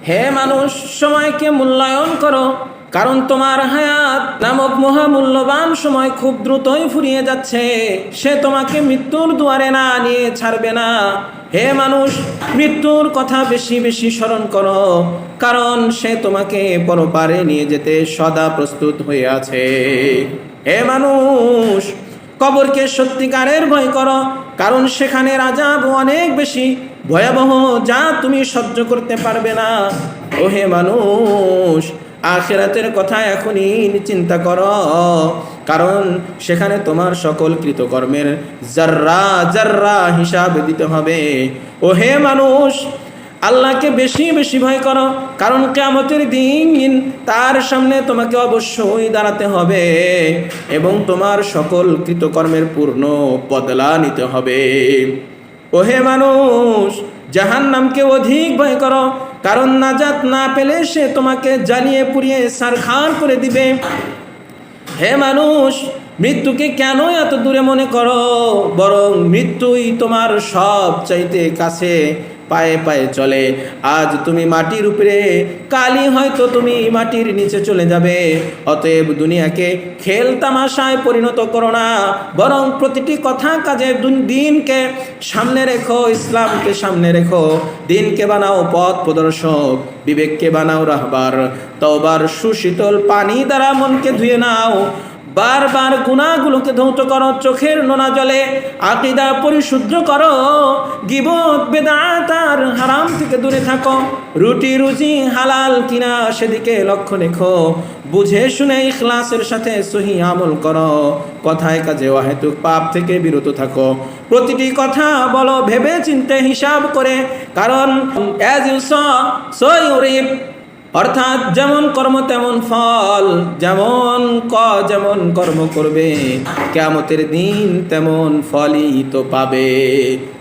হে মানুষ, সময়কে মূল্যায়ন করো, কারণ তোমার হায়াত নামক মহামূল্যবান সময় খুব দ্রুতই ফুরিয়ে যাচ্ছে। সে তোমাকে মৃত্যুর দুয়ারে না নিয়ে ছাড়বে না। হে মানুষ, মৃত্যুর কথা বেশি বেশি স্মরণ করো, কারণ সে তোমাকে পরপারে নিয়ে যেতে সদা প্রস্তুত হয়ে আছে। হে মানুষ, কবরকে সত্যিকারের ভয় করো, কারণ সেখানে আযাব অনেক বেশি ভয়াবহ, যা তুমি সহ্য করতে পারবে না। ও হে মানুষ, আখিরাতের কথা এখনই চিন্তা করো, কারণ সেখানে তোমার সকল কৃতকর্মের যাররা যাররা হিসাব দিতে হবে। ও হে মানুষ, আল্লাহকে বেশি বেশি ভয় করো, কারণ কিয়ামতের দিন তার সামনে তোমাকে অবশ্যই দাঁড়াতে হবে এবং তোমার সকল কৃতকর্মের পূর্ণ বদলা নিতে হবে। ও হে মানুষ, জাহান্নামকে অধিক ভয় করো, কারণ নাজাত না পেলে সে তোমাকে জ্বালিয়ে পুড়িয়ে ছারখার করে দিবে। হে মানুষ, মৃত্যুকে কেন এত দূরে মনে করো, বরং মৃত্যুই তোমার সব চাইতে কাছে, পায়ে পায়ে চলে। আজ তুমি মাটির উপরে, কালই হয়তো তুমি মাটির নিচে চলে যাবে। অতএব দুনিয়াকে খেল তামাশায় পরিণত করো না, বরং প্রতিটি কথা কাজে দিনকে সামনে রেখো, ইসলামকে সামনে রেখো। দিনকে বানাও পথ প্রদর্শক, বিবেককে বানাও রাহবার। তওবার সুশীতল পানি দ্বারা মনকে ধুয়ে নাও, বারবার গুনাহগুলোকে ধৌত করো চোখের নোনা জলে। আকীদা পরিশুদ্ধ করো, গীবত বেদাত আর হারাম থেকে দূরে থাকো। রুটি রুজি হালাল কিনা সেদিকে লক্ষ্য রেখো। বুঝে শুনে ইখলাসের সাথে সহি আমল করো। কথায় কাজে অহেতুক পাপ থেকে বিরত থাকো। প্রতিটি কথা বলো ভেবে চিন্তে হিসাব করে, কারণ as you sow you reap, অর্থাৎ যেমন কর্ম তেমন ফল। যেমন কর্ম করবে, কিয়ামতের দিন তেমন ফলই তো পাবে।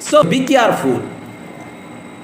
So be careful.